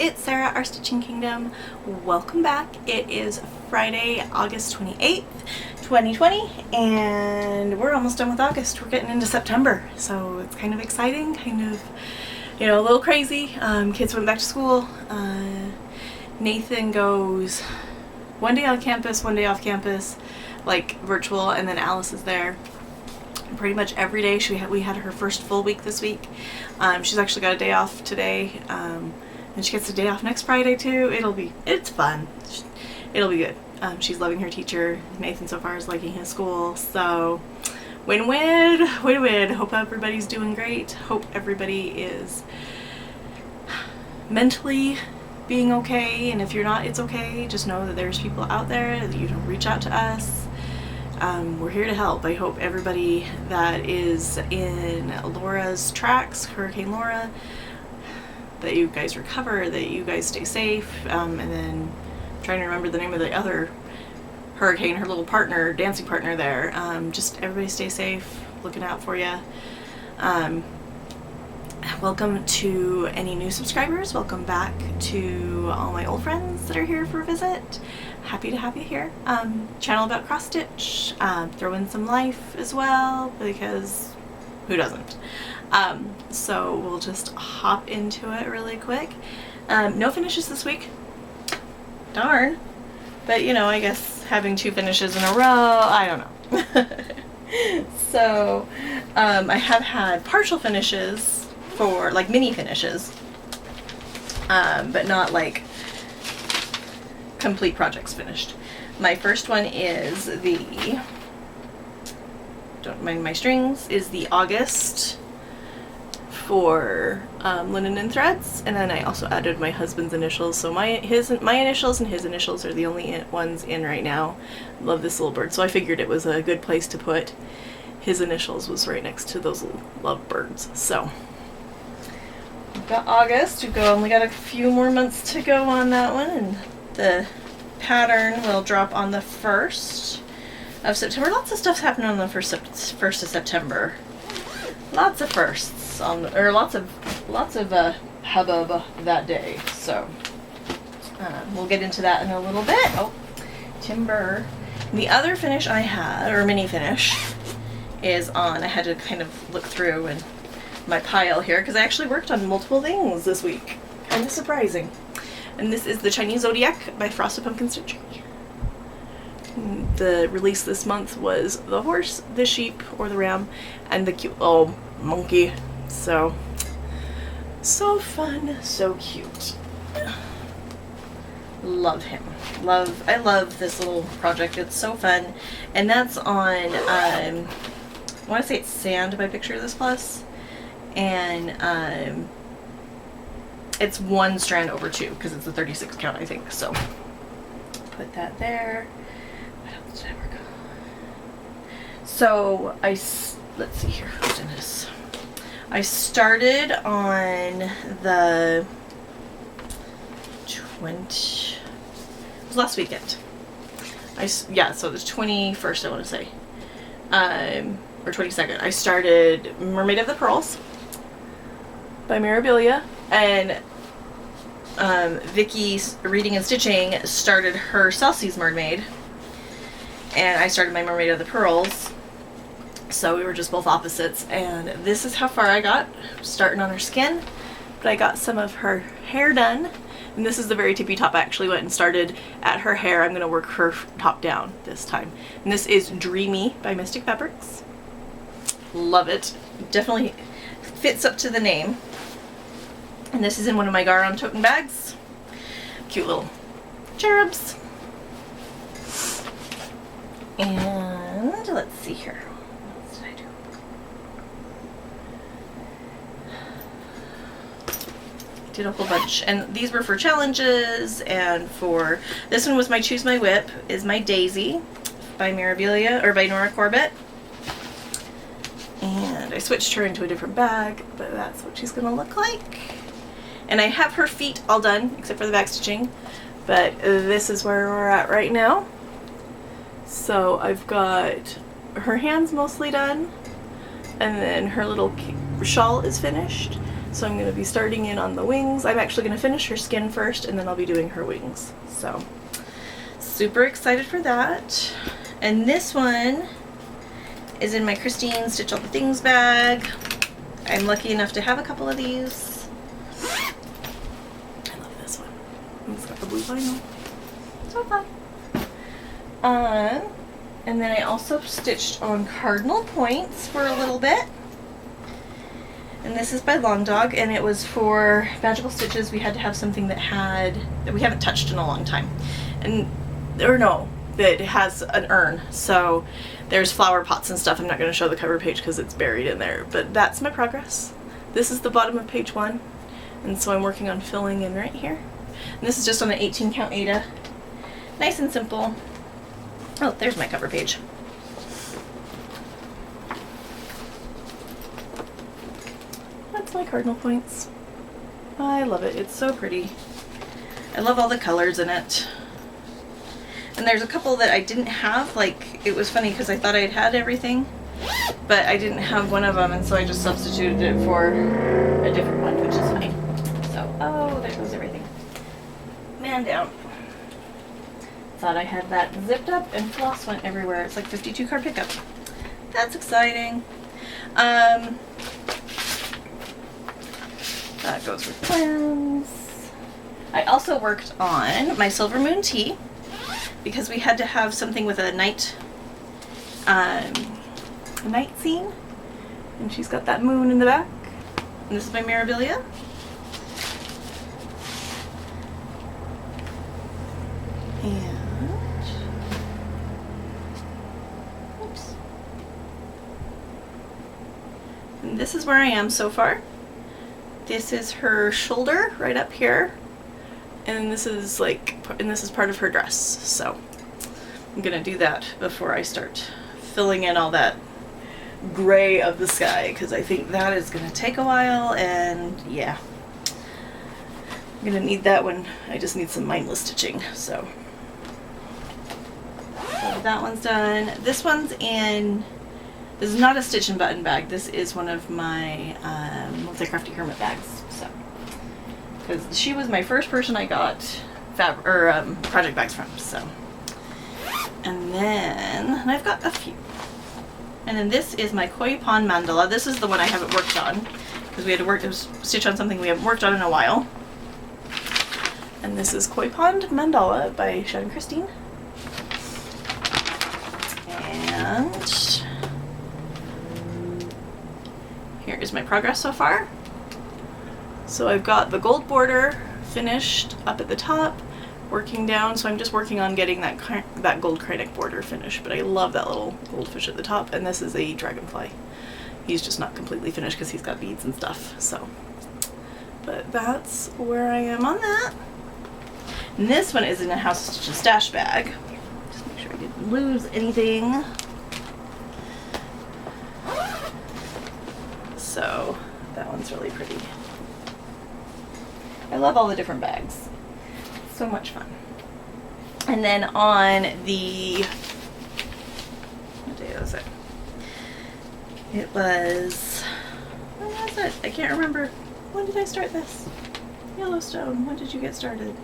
it's Sarah, our Stitching Kingdom. Welcome back. It is Friday, August 28th, 2020, and we're almost done with August. We're getting into September, so it's kind of exciting, kind of, you know, a little crazy. Kids went back to school. Nathan goes one day on campus, one day off campus, like virtual, and then Alice is there pretty much every day. We had her first full week this week. She's actually got a day off today, and she gets a day off next Friday too. It's fun. It'll be good. She's loving her teacher. Nathan so far is liking his school, so win-win, win-win. Hope everybody's doing great. Hope everybody is mentally being okay, and if you're not, it's okay. Just know that there's people out there that you can reach out to us. We're here to help. I hope everybody that is in Laura's tracks, Hurricane Laura, that you guys recover, that you guys stay safe, and then I'm trying to remember the name of the other hurricane, her little partner, dancing partner there. Just everybody stay safe, looking out for you. Welcome to any new subscribers. Welcome back to all my old friends that are here for a visit. Happy to have you here. Channel about cross stitch. Throw in some life as well, because who doesn't? So we'll just hop into it really quick. No finishes this week. Darn. But you know, I guess having 2 finishes in a row, I don't know. So I have had partial finishes for like mini finishes, but not like complete projects finished. My first one is don't mind my strings, is the August for linen and threads, and then I also added my husband's initials, so my initials and his initials are the only ones in right now. Love this little bird, so I figured it was a good place to put his initials, was right next to those little love birds. So we've got August. We've only got a few more months to go on that one, and the pattern will drop on the 1st of September. Lots of stuff's happening on the 1st of September. Lots of firsts lots of hubbub that day. So we'll get into that in a little bit. Oh, timber. The other finish I had, or mini finish, is on. I had to kind of look through and my pile here because I actually worked on multiple things this week. Kind of surprising. And this is the Chinese Zodiac by Frosted Pumpkin Stitchery. The release this month was the horse, the sheep, or the ram, and the cute little monkey. So fun, so cute. Love him. I love this little project. It's so fun. And that's on, I want to say it's Sand by Picture This Plus. And it's 1 strand over 2 because it's a 36 count, I think. So put that there. What else did I work on? So let's see here. Who's in this? I started on the 20. It was last weekend. So the 21st, I want to say, or 22nd. I started Mermaid of the Pearls by Mirabilia, and Vicky's Reading and Stitching started her Celsie's Mermaid, and I started my Mermaid of the Pearls, so we were just both opposites. And this is how far I got, starting on her skin, but I got some of her hair done, and this is the very tippy top. I actually went and started at her hair. I'm going to work her top down this time, and this is Dreamy by Mystic Fabrics. Love it. Definitely fits up to the name. And this is in one of my Garon toten bags. Cute little cherubs. And let's see here. What else did I do? Did a whole bunch. And these were for challenges, and for this one was my Choose My Whip, is my Daisy by Mirabilia, or by Nora Corbett. And I switched her into a different bag, but that's what she's gonna look like. And I have her feet all done, except for the back stitching, but this is where we're at right now. So I've got her hands mostly done, and then her little shawl is finished. So I'm going to be starting in on the wings. I'm actually going to finish her skin first, and then I'll be doing her wings. So super excited for that. And this one is in my Christine Stitch All the Things bag. I'm lucky enough to have a couple of these. I love this one. It's got the blue vinyl. So fun. And then I also stitched on Cardinal Points for a little bit. And this is by Long Dog, and it was for Magical Stitches. We had to have something that we haven't touched in a long time. That has an urn. So there's flower pots and stuff. I'm not going to show the cover page because it's buried in there, but that's my progress. This is the bottom of page 1, and so I'm working on filling in right here. And this is just on an 18 count Aida. Nice and simple. Oh, there's my cover page. That's my Cardinal Points. I love it. It's so pretty. I love all the colors in it. And there's a couple that I didn't have. Like, it was funny because I thought I'd had everything, but I didn't have one of them, and so I just substituted it for a different one, which is fine. So, oh, there goes everything. Man down. Thought I had that zipped up, and floss went everywhere. It's like 52 card pickup. That's exciting. That goes with plans. I also worked on my Silver Moon tee because we had to have something with a night scene, and she's got that moon in the back. And this is my Mirabilia. And this is where I am so far. This is her shoulder right up here, and this is part of her dress. So I'm gonna do that before I start filling in all that gray of the sky, because I think that is gonna take a while, and yeah, I'm gonna need that when I just need some mindless stitching. So that one's done. This is not a stitch and button bag. This is one of my Multi-Crafty Hermit bags. So, because she was my first person I got project bags from. So, and I've got a few. And then this is my Koi Pond Mandala. This is the one I haven't worked on because we had to stitch on something we haven't worked on in a while. And this is Koi Pond Mandala by Sean and Christine. And here is my progress so far. So I've got the gold border finished up at the top, working down, so I'm just working on getting that gold Kreinik border finished, but I love that little goldfish at the top, and this is a dragonfly. He's just not completely finished because he's got beads and stuff, so. But that's where I am on that. And this one is in a House Stitch and Stash bag. Just make sure I didn't lose anything. So that one's really pretty. I love all the different bags. So much fun. And then on the, what day was it? It was, when was it? I can't remember. When did I start this? Yellowstone. When did you get started?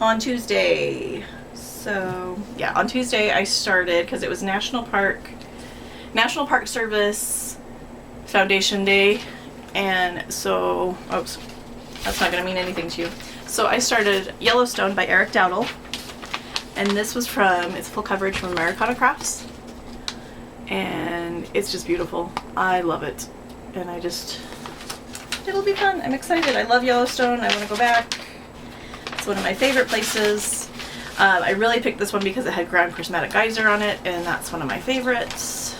On Tuesday. So yeah, on Tuesday I started because it was National Park Service Foundation Day, and so oops, that's not going to mean anything to you. So I started Yellowstone by Eric Dowdle, and this was it's full coverage from Americana Crafts, and it's just beautiful. I love it, and it'll be fun. I'm excited. I love Yellowstone. I want to go back. It's one of my favorite places. I really picked this one because it had Ground Prismatic Geyser on it, and that's one of my favorites.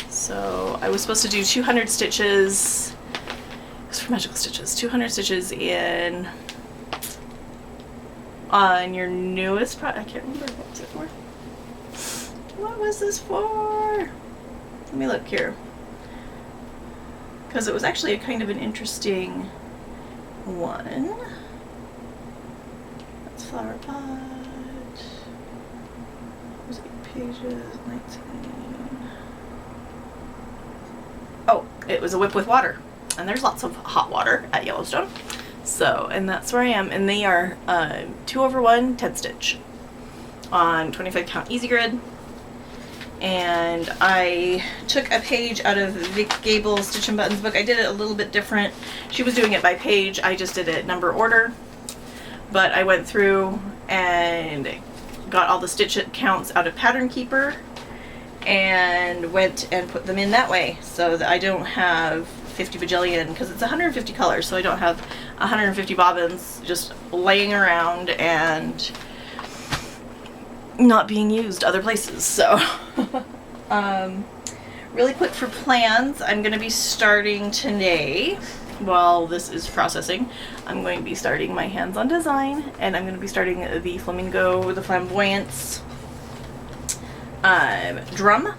So I was supposed to do 200 stitches. It was for Magical Stitches. 200 stitches on your newest project. I can't remember. What was it for? What was this for? Let me look here. Because it was actually a kind of an interesting one. That's Flower Pot. was 8 pages, 19. Oh, it was a whip with water. And there's lots of hot water at Yellowstone. So, and that's where I am. And they are 2/1 10 stitch on 25 count easy grid. And I took a page out of Vic Gable's Stitch and Buttons book. I did it a little bit different. She was doing it by page. I just did it number order. But I went through and got all the stitch counts out of Pattern Keeper and went and put them in that way so that I don't have 50 bajillion, because it's 150 colors, so I don't have 150 bobbins just laying around and not being used other places. So really quick for plans, I'm going to be starting today. While this is processing, I'm going to be starting my hands-on design, and I'm going to be starting the flamingo, the flamboyance drum,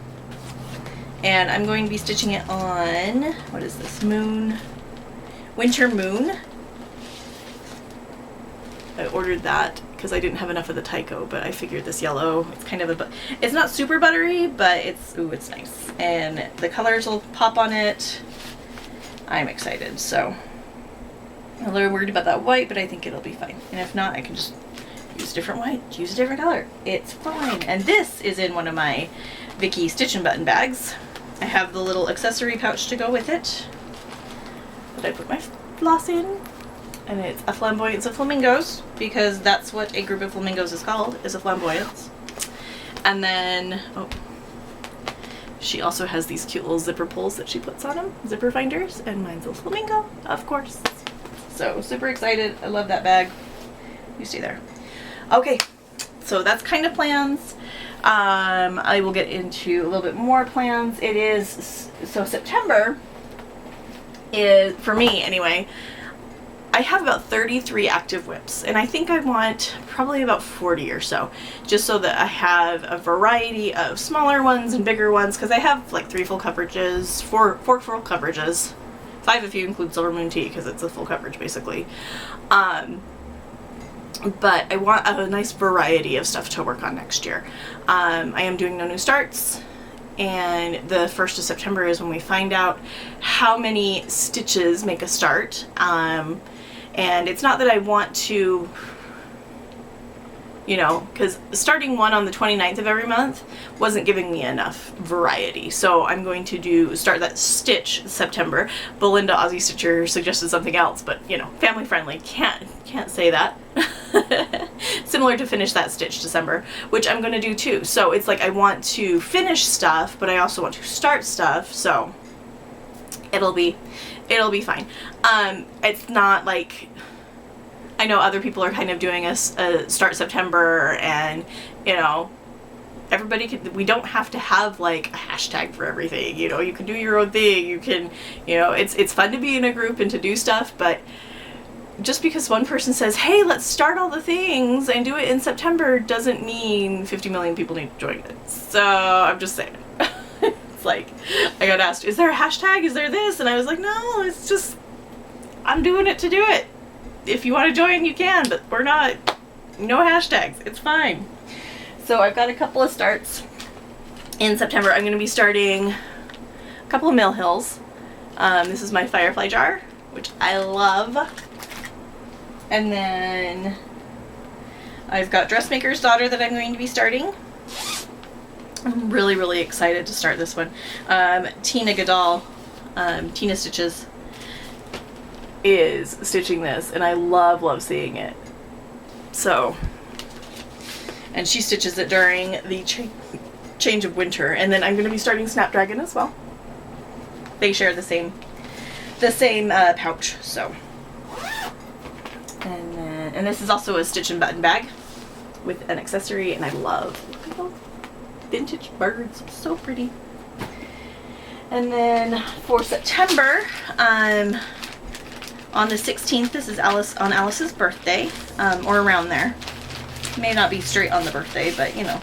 and I'm going to be stitching it on, what is this, winter moon. I ordered that because I didn't have enough of the Tyco, but I figured this yellow, it's kind of it's not super buttery, but it's nice, and the colors will pop on it. I'm excited. So I'm a little worried about that white, but I think it'll be fine. And if not, I can just use a different white, use a different color. It's fine. And this is in one of my Vicky Stitch and Button bags. I have the little accessory pouch to go with it that I put my floss in. And it's a flamboyance of flamingos, because that's what a group of flamingos is called, is a flamboyance. And then, oh, she also has these cute little zipper pulls that she puts on them, zipper finders, and mine's a flamingo, of course. So super excited. I love that bag. You stay there. Okay, so that's kind of plans. I will get into a little bit more plans. It is, so September is, for me anyway, I have about 33 active whips, and I think I want probably about 40 or so, just so that I have a variety of smaller ones and bigger ones, because I have like 3 full coverages, 4 full coverages, 5 if you include Silver Moon Tea, because it's a full coverage basically. But I want a nice variety of stuff to work on next year. I am doing no new starts, and the 1st of September is when we find out how many stitches make a start. And it's not that I want to, you know, because starting one on the 29th of every month wasn't giving me enough variety. So I'm going to start that stitch September. Belinda Aussie Stitcher suggested something else, but you know, family friendly, can't say that. Similar to finish that stitch December, which I'm going to do too. So it's like I want to finish stuff, but I also want to start stuff. So it'll be fine. It's not like, I know other people are kind of doing a start September, and you know, everybody can, we don't have to have like a hashtag for everything, you know, you can do your own thing, you can, you know, it's fun to be in a group and to do stuff, but just because one person says, hey, let's start all the things and do it in September, doesn't mean 50 million people need to join it. So I'm just saying. Like, I got asked, is there a hashtag, is there this, and I was like, no, it's just, I'm doing it to do it. If you want to join, you can, but we're not, no hashtags, it's fine. So I've got a couple of starts in September. I'm going to be starting a couple of Mill Hills. This is my Firefly jar, which I love. And then I've got Dressmakers Daughter that I'm going to be starting. I'm really, really excited to start this one. Tina Goodall, Tina Stitches, is stitching this, and I love seeing it. So, and she stitches it during the change of winter, and then I'm going to be starting Snapdragon as well. They share the same pouch. So, and this is also a stitch and button bag with an accessory, and I love, look at those vintage birds, so pretty. And then for September, on the 16th, this is Alice's birthday, or around there. May not be straight on the birthday, but you know,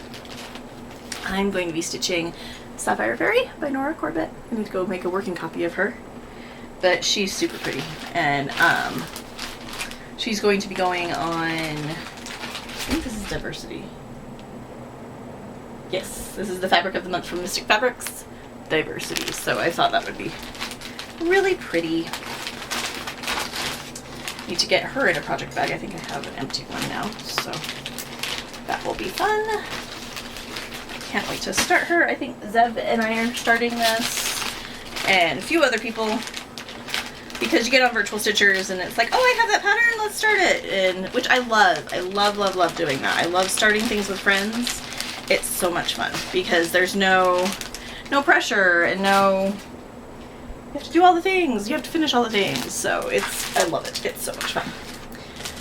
I'm going to be stitching Sapphire Ferry by Nora Corbett. I need to go make a working copy of her, but she's super pretty, and she's going to be going on, I think this is Diversity. Yes, this is the fabric of the month from Mystic Fabrics, Diversity. So I thought that would be really pretty. Need to get her in a project bag. I think I have an empty one now, so that will be fun. Can't wait to start her. I think Zev and I are starting this, and a few other people, because you get on Virtual Stitchers and it's like, oh, I have that pattern, let's start it, and which I love. I love doing that. I love starting things with friends. It's so much fun because there's no pressure and you have to do all the things. You have to finish all the things. So I love it. It's so much fun.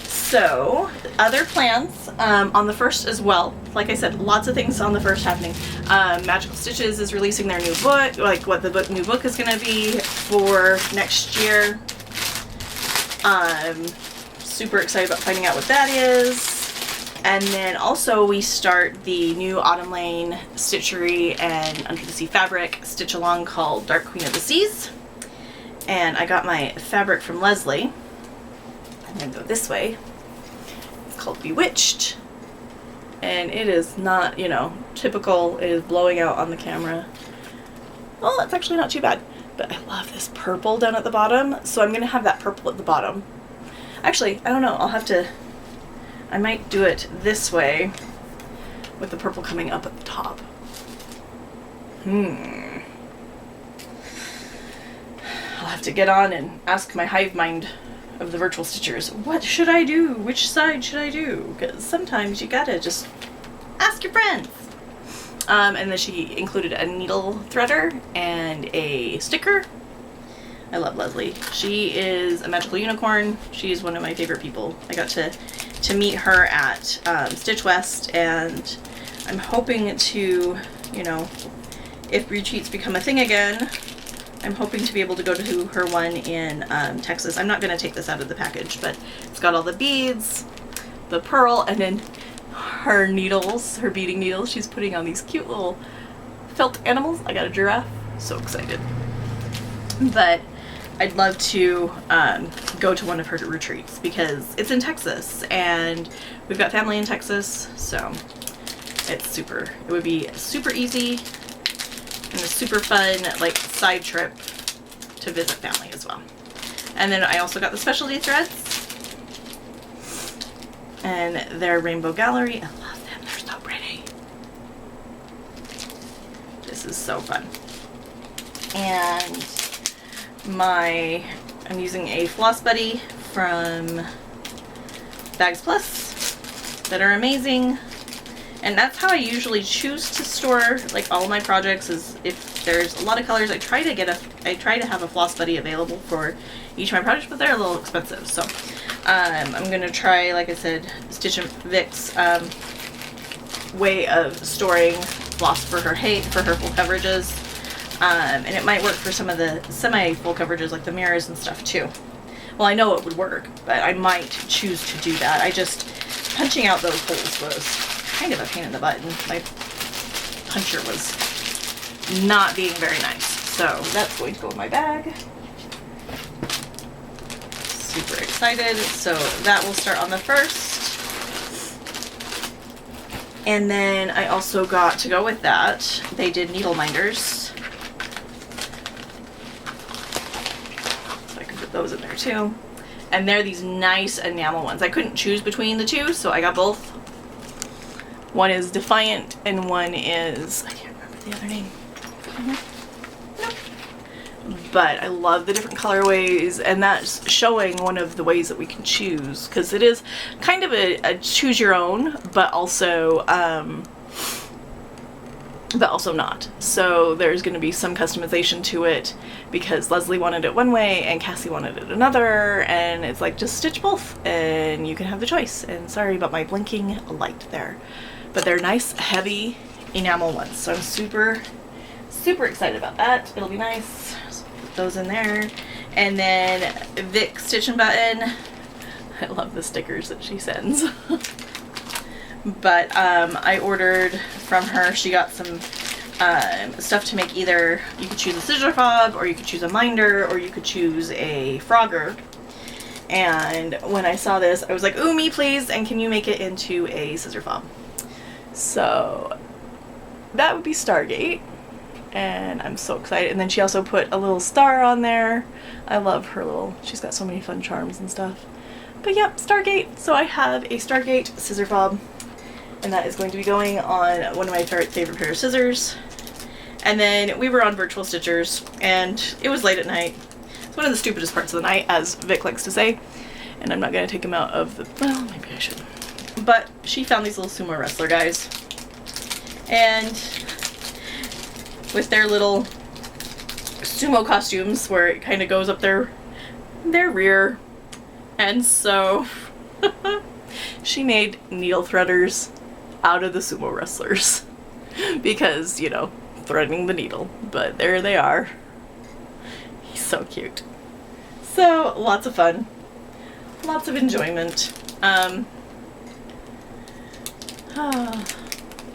So other plans on the 1st as well. Like I said, lots of things on the 1st happening. Magical Stitches is releasing their new book, like what the new book is going to be for next year. Super excited about finding out what that is. And then also we start the new Autumn Lane Stitchery and Under the Sea Fabric stitch along called Dark Queen of the Seas. And I got my fabric from Leslie. I'm going to go this way. It's called Bewitched. And it is not, you know, typical. It is blowing out on the camera. Well, that's actually not too bad. But I love this purple down at the bottom. So I'm going to have that purple at the bottom. Actually, I don't know. I might do it this way with the purple coming up at the top. I'll have to get on and ask my hive mind of the Virtual Stitchers, what should I do? Which side should I do? Because sometimes you gotta just ask your friends. And then she included a needle threader and a sticker. I love Leslie. She is a magical unicorn. She's one of my favorite people. I got to meet her at Stitch West, and I'm hoping to, you know, if retreats become a thing again, I'm hoping to be able to go to her one in Texas. I'm not going to take this out of the package, but it's got all the beads, the pearl, and then her needles, her beading needles. She's putting on these cute little felt animals. I got a giraffe. So excited. But I'd love to go to one of her retreats because it's in Texas and we've got family in Texas, so it would be super easy and a super fun like side trip to visit family as well. And then I also got the specialty threads and their Rainbow Gallery. I love them, they're so pretty. This is so fun. And I'm using a Floss Buddy from Bags Plus that are amazing. And that's how I usually choose to store like all of my projects, is if there's a lot of colors, I try to have a Floss Buddy available for each of my projects, but they're a little expensive. So I'm gonna try, like I said, Stitch and Vic's way of storing floss for her full coverages. And it might work for some of the semi-full coverages like the mirrors and stuff too. Well, I know it would work, but I might choose to do that. Punching out those holes was kind of a pain in the butt, and my puncher was not being very nice. So that's going to go in my bag. Super excited. So that will start on the 1st. And then I also got to go with that. They did needle minders. So I can put those in there too. And they're these nice enamel ones. I couldn't choose between the two, so I got both. One is Defiant and one is, I can't remember the other name. Nope. But I love the different colorways, and that's showing one of the ways that we can choose, because it is kind of a choose your own, but also not. So there's going to be some customization to it because Leslie wanted it one way and Cassie wanted it another, and it's like, just stitch both and you can have the choice. And sorry about my blinking light there, but they're nice heavy enamel ones, so I'm super excited about that. It'll be nice. So put those in there. And then Vic Stitch and Button, I love the stickers that she sends. But I ordered from her, she got some stuff to make either, you could choose a scissor fob, or you could choose a minder, or you could choose a frogger. And when I saw this, I was like, ooh, me please, and can you make it into a scissor fob? So that would be Stargate. And I'm so excited. And then she also put a little star on there. I love her little, she's got so many fun charms and stuff. But yep, Stargate. So I have a Stargate scissor fob, and that is going to be going on one of my favorite pair of scissors. And then we were on Virtual Stitchers, and it was late at night. It's one of the stupidest parts of the night, as Vic likes to say. And I'm not going to take him out of the, well, maybe I should. But she found these little sumo wrestler guys. And with their little sumo costumes where it kind of goes up their rear. And so she made needle threaders out of the sumo wrestlers because, you know, threading the needle. But there they are. He's so cute. So lots of fun. Lots of enjoyment.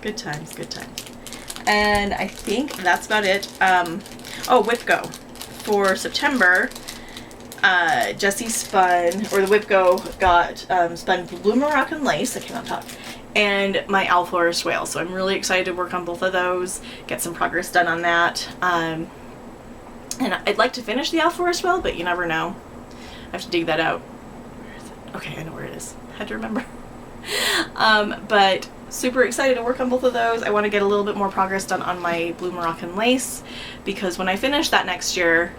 Good times, good times. And I think that's about it. Oh, WhipGo. For September, Jessie spun, or the WhipGo got spun Blue Moroccan Lace, I cannot talk, and my Owl Florist Whale. So I'm really excited to work on both of those, get some progress done on that. And I'd like to finish the Owl Florist Whale, but you never know. I have to dig that out. Where is it? Okay, I know where it is. Had to remember. But super excited to work on both of those. I want to get a little bit more progress done on my Blue Moroccan Lace, because when I finish that next year,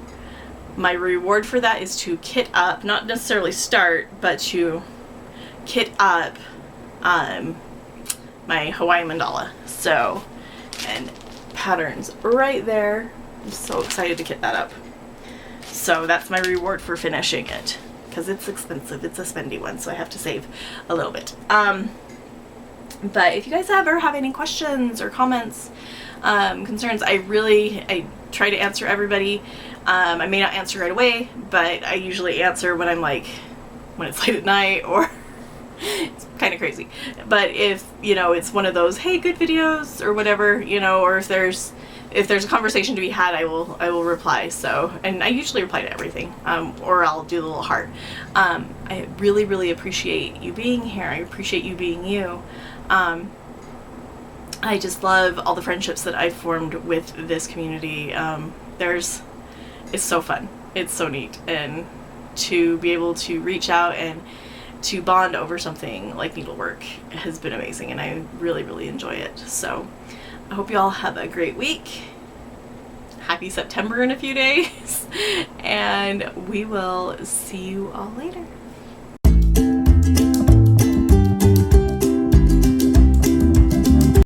my reward for that is to kit up, not necessarily start, but to kit up my Hawaii mandala. So, and patterns right there. I'm so excited to kit that up. So that's my reward for finishing it, because it's expensive. It's a spendy one, so I have to save a little bit. But if you guys ever have any questions or comments, concerns, I try to answer everybody. I may not answer right away, but I usually answer when when it's late at night, or it's kind of crazy. But if, you know, it's one of those, hey, good videos or whatever, you know, or if there's a conversation to be had, I will reply. So, and I usually reply to everything, or I'll do the little heart. I really, really appreciate you being here. I appreciate you being you. I just love all the friendships that I've formed with this community. It's so fun. It's so neat. And to be able to reach out and to bond over something like needlework has been amazing, and I really, really enjoy it. So I hope you all have a great week. Happy September in a few days, and we will see you all later.